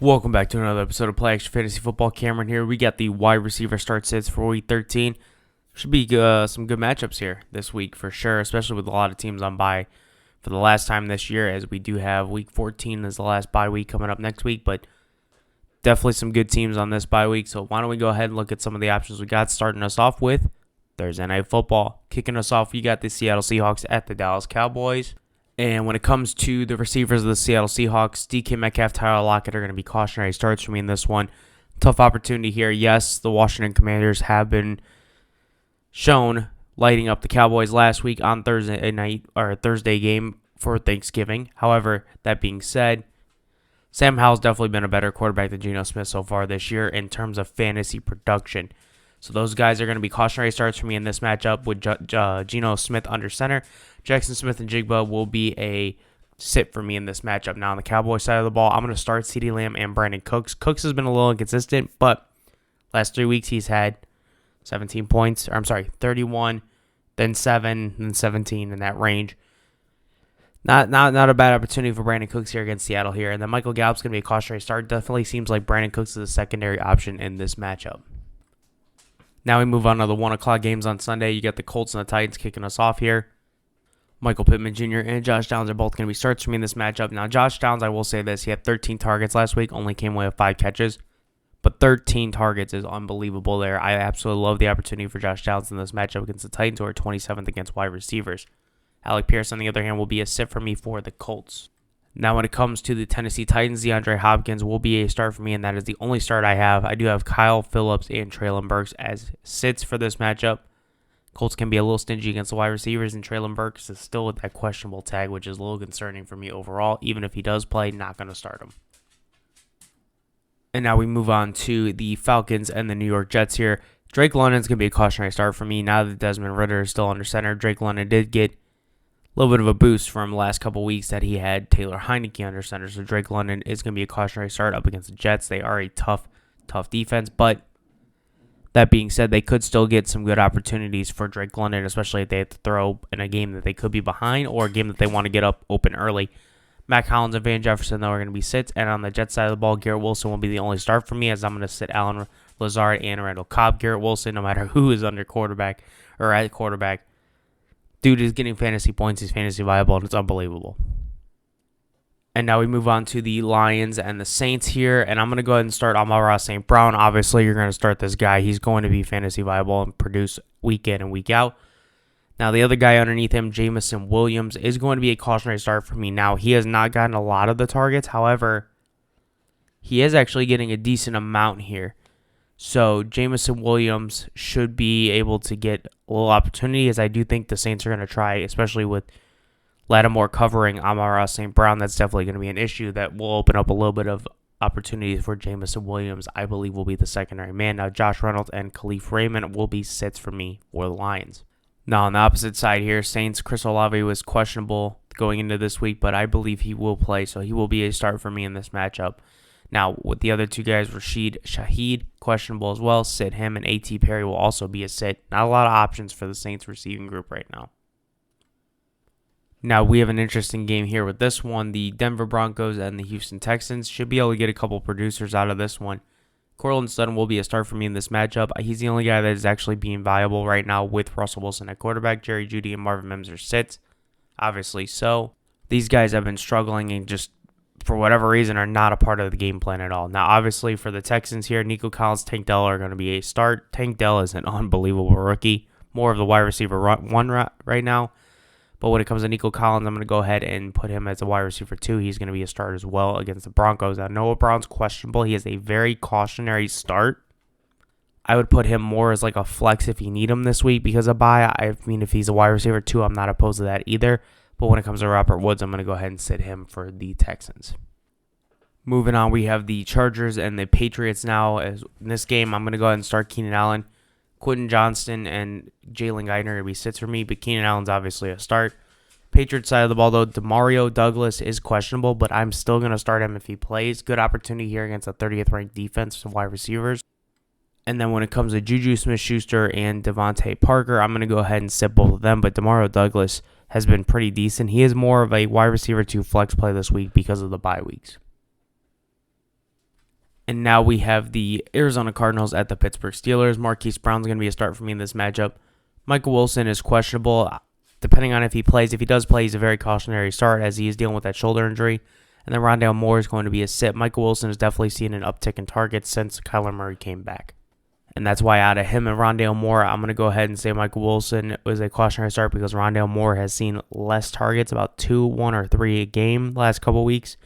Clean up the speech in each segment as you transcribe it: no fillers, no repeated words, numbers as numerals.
Welcome back to another episode of Play Action Fantasy Football. Cameron here. We got the wide receiver start sits for Week 13. Should be some good matchups here this week for sure, especially with a lot of teams on bye for the last time this year, as we do have Week 14 as the last bye week coming up next week, but definitely some good teams on this bye week. So why don't we go ahead and look at some of the options we got, starting us off with Thursday Night Football. Kicking us off, we got the Seattle Seahawks at the Dallas Cowboys. And when it comes to the receivers of the Seattle Seahawks, DK Metcalf, Tyler Lockett are going to be cautionary starts for me in this one. Tough opportunity here. Yes, the Washington Commanders have been shown lighting up the Cowboys last week on Thursday game for Thanksgiving. However, that being said, Sam Howell's definitely been a better quarterback than Geno Smith so far this year in terms of fantasy production. So those guys are going to be cautionary starts for me in this matchup with Geno Smith under center. Jackson Smith and Jigba will be a sit for me in this matchup. Now on the Cowboys side of the ball, I'm going to start CeeDee Lamb and Brandon Cooks. Cooks has been a little inconsistent, but last 3 weeks he's had 31, then 7, then 17 in that range. Not a bad opportunity for Brandon Cooks here against Seattle here. And then Michael Gallup's going to be a cautionary start. Definitely seems like Brandon Cooks is a secondary option in this matchup. Now we move on to the 1 o'clock games on Sunday. You got the Colts and the Titans kicking us off here. Michael Pittman Jr. and Josh Downs are both going to be starts for me in this matchup. Now, Josh Downs, I will say this, he had 13 targets last week, only came away with 5 catches. But 13 targets is unbelievable there. I absolutely love the opportunity for Josh Downs in this matchup against the Titans, who are 27th against wide receivers. Alec Pierce, on the other hand, will be a sit for me for the Colts. Now, when it comes to the Tennessee Titans, DeAndre Hopkins will be a start for me, and that is the only start I have. I do have Kyle Phillips and Treylon Burks as sits for this matchup. Colts can be a little stingy against the wide receivers, and Treylon Burks is still with that questionable tag, which is a little concerning for me overall. Even if he does play, not going to start him. And now we move on to the Falcons and the New York Jets here. Drake London's going to be a cautionary start for me. Now that Desmond Ridder is still under center, Drake London did get a little bit of a boost from the last couple weeks that he had Taylor Heineke under center. So Drake London is going to be a cautionary start up against the Jets. They are a tough defense, but that being said, they could still get some good opportunities for Drake London, especially if they have to throw in a game that they could be behind or a game that they want to get up open early. Matt Collins and Van Jefferson, though, are going to be sits. And on the Jets side of the ball, Garrett Wilson will be the only start for me, as I'm going to sit Allen Lazard and Randall Cobb. Garrett Wilson, no matter who is under quarterback or at quarterback, dude is getting fantasy points. He's fantasy viable, and it's unbelievable. And now we move on to the Lions and the Saints here. And I'm going to go ahead and start Amon-Ra St. Brown. Obviously, you're going to start this guy. He's going to be fantasy viable and produce week in and week out. Now, the other guy underneath him, Jameson Williams, is going to be a cautionary start for me. Now, he has not gotten a lot of the targets. However, he is actually getting a decent amount here. So, Jameson Williams should be able to get a little opportunity, as I do think the Saints are going to try, especially with Lattimore covering Amon-Ra St. Brown. That's definitely going to be an issue that will open up a little bit of opportunities for Jameson Williams. I believe will be the secondary man. Now, Josh Reynolds and Khalif Raymond will be sits for me for the Lions. Now, on the opposite side here, Saints, Chris Olave was questionable going into this week, but I believe he will play, so he will be a start for me in this matchup. Now, with the other two guys, Rashid Shaheed, questionable as well. Sit him, and A.T. Perry will also be a sit. Not a lot of options for the Saints receiving group right now. Now, we have an interesting game here with this one. The Denver Broncos and the Houston Texans should be able to get a couple producers out of this one. Courtland Sutton will be a start for me in this matchup. He's the only guy that is actually being viable right now with Russell Wilson at quarterback. Jerry Jeudy and Marvin Mims are sits. Obviously so. These guys have been struggling and just, for whatever reason, are not a part of the game plan at all. Now, obviously, for the Texans here, Nico Collins, Tank Dell are going to be a start. Tank Dell is an unbelievable rookie. More of the wide receiver one right now. But when it comes to Nico Collins, I'm going to go ahead and put him as a wide receiver 2. He's going to be a start as well against the Broncos. Now, Noah Brown's questionable. He has a very cautionary start. I would put him more as like a flex if you need him this week because of bye. I mean, if he's a wide receiver 2, I'm not opposed to that either. But when it comes to Robert Woods, I'm going to go ahead and sit him for the Texans. Moving on, we have the Chargers and the Patriots now. In this game, I'm going to go ahead and start Keenan Allen. Quentin Johnston and Jalen Guyton are going to be sits for me, but Keenan Allen's obviously a start. Patriots side of the ball, though, Demario Douglas is questionable, but I'm still going to start him if he plays. Good opportunity here against a 30th ranked defense of wide receivers. And then when it comes to Juju Smith-Schuster and Devontae Parker, I'm going to go ahead and sit both of them, but Demario Douglas has been pretty decent. He is more of a wide receiver 2 flex play this week because of the bye weeks. And now we have the Arizona Cardinals at the Pittsburgh Steelers. Marquise Brown's going to be a start for me in this matchup. Michael Wilson is questionable, depending on if he plays. If he does play, he's a very cautionary start as he is dealing with that shoulder injury. And then Rondale Moore is going to be a sit. Michael Wilson has definitely seen an uptick in targets since Kyler Murray came back. And that's why out of him and Rondale Moore, I'm going to go ahead and say Michael Wilson was a cautionary start because Rondale Moore has seen less targets, about 2, 1, or 3 a game the last couple weeks.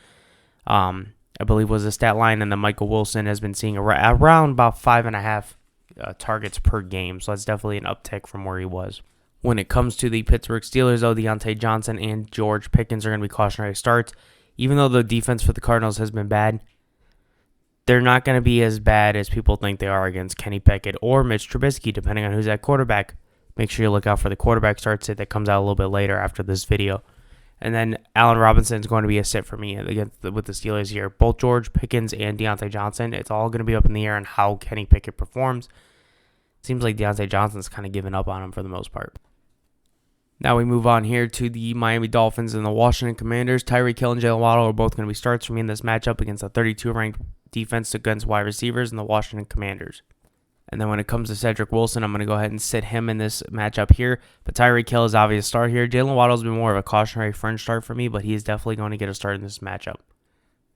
I believe was the stat line, and then Michael Wilson has been seeing around about 5.5 targets per game. So that's definitely an uptick from where he was. When it comes to the Pittsburgh Steelers, though, Deontay Johnson and George Pickens are going to be cautionary starts. Even though the defense for the Cardinals has been bad, they're not going to be as bad as people think they are against Kenny Pickett or Mitch Trubisky, depending on who's at quarterback. Make sure you look out for the quarterback start sit that comes out a little bit later after this video. And then Allen Robinson is going to be a sit for me with the Steelers here. Both George Pickens and Deontay Johnson, it's all going to be up in the air on how Kenny Pickett performs. Seems like Deontay Johnson's kind of given up on him for the most part. Now we move on here to the Miami Dolphins and the Washington Commanders. Tyreek Hill and Jalen Waddle are both going to be starts for me in this matchup against a 32-ranked defense against wide receivers and the Washington Commanders. And then when it comes to Cedric Wilson, I'm going to go ahead and sit him in this matchup here. But Tyreek Hill is obvious start here. Jalen Waddle's been more of a cautionary fringe start for me, but he is definitely going to get a start in this matchup.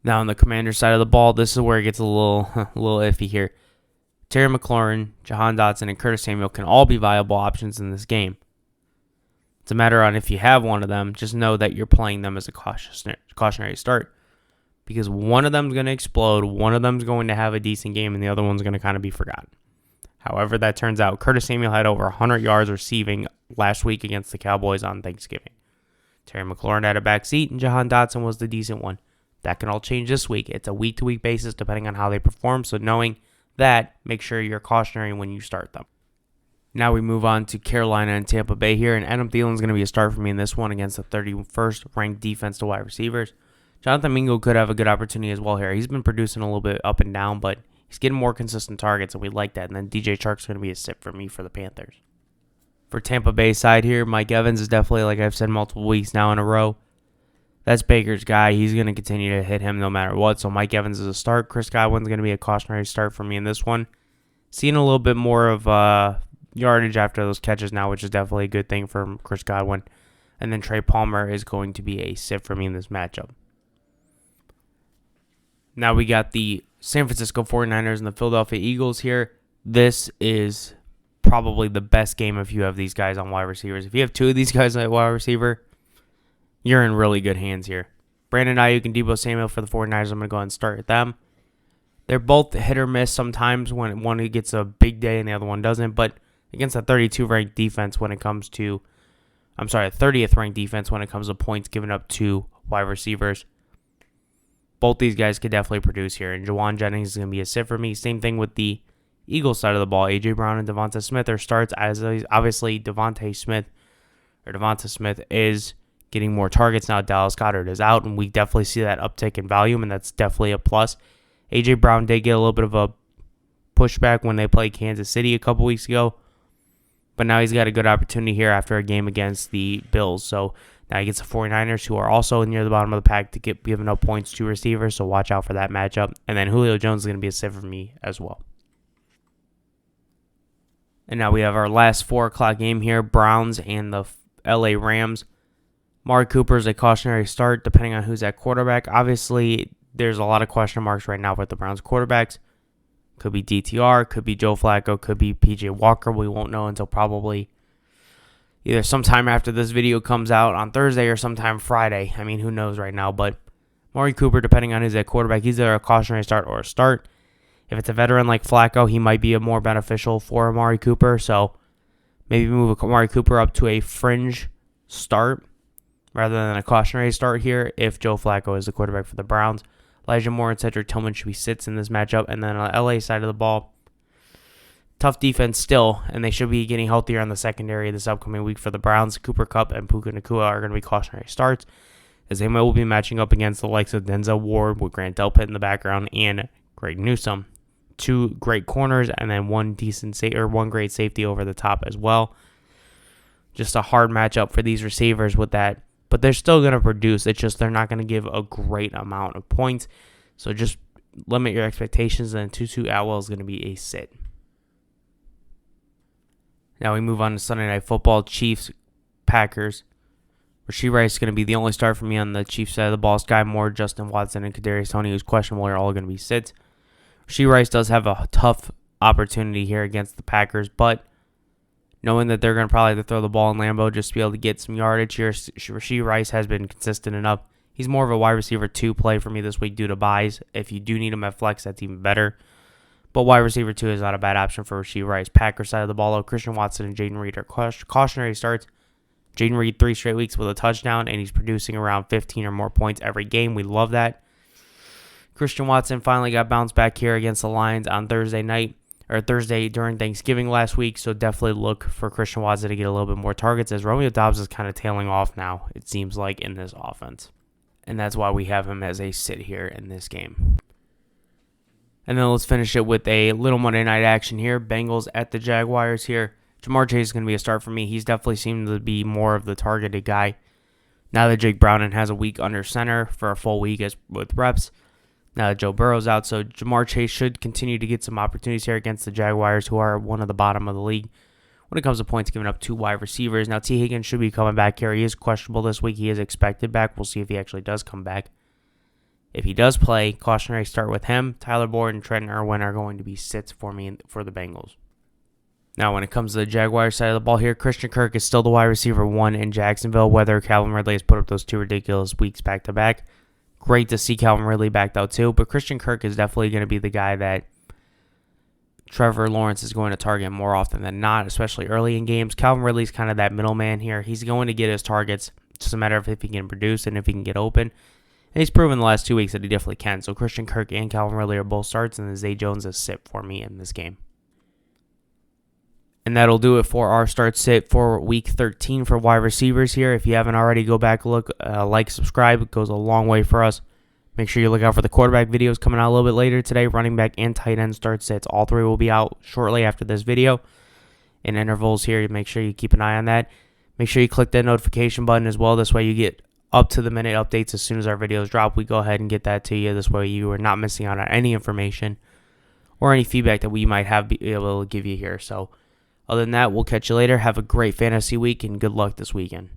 Now on the Commanders side of the ball, this is where it gets a little iffy here. Terry McLaurin, Jahan Dotson, and Curtis Samuel can all be viable options in this game. It's a matter on if you have one of them, just know that you're playing them as a cautionary start. Because one of them is going to explode, one of them is going to have a decent game, and the other one's going to kind of be forgotten. However that turns out, Curtis Samuel had over 100 yards receiving last week against the Cowboys on Thanksgiving. Terry McLaurin had a back seat, and Jahan Dotson was the decent one. That can all change this week. It's a week-to-week basis depending on how they perform, so knowing that, make sure you're cautionary when you start them. Now we move on to Carolina and Tampa Bay here, and Adam Thielen's going to be a start for me in this one against the 31st ranked defense to wide receivers. Jonathan Mingo could have a good opportunity as well here. He's been producing a little bit up and down, but he's getting more consistent targets, and we like that. And then DJ Chark's going to be a sit for me for the Panthers. For Tampa Bay side here, Mike Evans is definitely, like I've said multiple weeks now in a row, that's Baker's guy. He's going to continue to hit him no matter what. So Mike Evans is a start. Chris Godwin's going to be a cautionary start for me in this one. Seeing a little bit more of yardage after those catches now, which is definitely a good thing for Chris Godwin. And then Trey Palmer is going to be a sit for me in this matchup. Now we got the San Francisco 49ers and the Philadelphia Eagles here. This is probably the best game if you have these guys on wide receivers. If you have two of these guys at wide receiver, you're in really good hands here. Brandon Ayuk and Deebo Samuel for the 49ers, I'm going to go ahead and start with them. They're both hit or miss sometimes when one gets a big day and the other one doesn't, but against a 32th ranked defense when it comes to, 30th ranked defense when it comes to points given up to wide receivers, both these guys could definitely produce here, and Jawan Jennings is going to be a sit for me. Same thing with the Eagles side of the ball. A.J. Brown and Devonta Smith are starts, as obviously Devonta Smith is getting more targets now. Dallas Goedert is out, and we definitely see that uptick in volume, and that's definitely a plus. A.J. Brown did get a little bit of a pushback when they played Kansas City a couple weeks ago, but now he's got a good opportunity here after a game against the Bills. So now he gets the 49ers, who are also near the bottom of the pack to get giving up points to receivers, so watch out for that matchup. And then Julio Jones is going to be a sit for me as well. And now we have our last 4 o'clock game here, Browns and the LA Rams. Amari Cooper is a cautionary start depending on who's at quarterback. Obviously, there's a lot of question marks right now with the Browns quarterbacks. Could be DTR, could be Joe Flacco, could be PJ Walker. We won't know until probably either sometime after this video comes out on Thursday or sometime Friday. I mean, who knows right now. But Amari Cooper, depending on who's at quarterback, he's either a cautionary start or a start. If it's a veteran like Flacco, he might be a more beneficial for Amari Cooper. So maybe move Amari Cooper up to a fringe start rather than a cautionary start here if Joe Flacco is the quarterback for the Browns. Elijah Moore and Cedric Tillman should be sits in this matchup. And then on the LA side of the ball, tough defense still, and they should be getting healthier on the secondary this upcoming week for the Browns. Cooper Kupp and Puka Nacua are going to be cautionary starts, as they will be matching up against the likes of Denzel Ward with Grant Delpit in the background and Greg Newsome. 2 great corners and then one great safety over the top as well. Just a hard matchup for these receivers with that, but they're still going to produce. It's just they're not going to give a great amount of points. So just limit your expectations, then Tutu Atwell is going to be a sit. Now we move on to Sunday Night Football, Chiefs, Packers. Rashee Rice is going to be the only start for me on the Chiefs side of the ball. Sky Moore, Justin Watson, and Kadarius Toney, who's questionable, are all going to be sits. Rashee Rice does have a tough opportunity here against the Packers, but knowing that they're going to probably have to throw the ball in Lambeau just to be able to get some yardage here, Rashee Rice has been consistent enough. He's more of a wide receiver 2 play for me this week due to buys. If you do need him at flex, that's even better. But wide receiver 2 is not a bad option for Rashee Rice. Packers side of the ball, though, Christian Watson and Jaden Reed are cautionary starts. Jaden Reed 3 straight weeks with a touchdown, and he's producing around 15 or more points every game. We love that. Christian Watson finally got bounced back here against the Lions on Thursday during Thanksgiving last week, so definitely look for Christian Watson to get a little bit more targets, as Romeo Doubs is kind of tailing off now, it seems like, in this offense. And that's why we have him as a sit here in this game. And then let's finish it with a little Monday night action here. Bengals at the Jaguars here. Jamar Chase is going to be a start for me. He's definitely seemed to be more of the targeted guy. Now that Jake Browning has a week under center for a full week with reps. Now that Joe Burrow's out, so Jamar Chase should continue to get some opportunities here against the Jaguars, who are one of the bottom of the league when it comes to points given up to wide receivers. Now T. Higgins should be coming back here. He is questionable this week. He is expected back. We'll see if he actually does come back. If he does play, cautionary start with him. Tyler Boyd and Trenton Irwin are going to be sits for me for the Bengals. Now, when it comes to the Jaguars side of the ball here, Christian Kirk is still the wide receiver 1 in Jacksonville, whether Calvin Ridley has put up those 2 ridiculous weeks back-to-back. Great to see Calvin Ridley backed out too, but Christian Kirk is definitely going to be the guy that Trevor Lawrence is going to target more often than not, especially early in games. Calvin Ridley's kind of that middleman here. He's going to get his targets. It's just a matter of if he can produce and if he can get open. And he's proven the last 2 weeks that he definitely can. So Christian Kirk and Calvin Ridley are both starts, and then Zay Jones is sit for me in this game. And that'll do it for our start sit for week 13 for wide receivers here. If you haven't already, go back, look, subscribe. It goes a long way for us. Make sure you look out for the quarterback videos coming out a little bit later today. Running back and tight end start sits. All 3 will be out shortly after this video. In intervals here, make sure you keep an eye on that. Make sure you click that notification button as well. This way you get up-to-the-minute updates as soon as our videos drop. We go ahead and get that to you. This way you are not missing out on any information or any feedback that we might have be able to give you here. So other than that, we'll catch you later. Have a great fantasy week and good luck this weekend.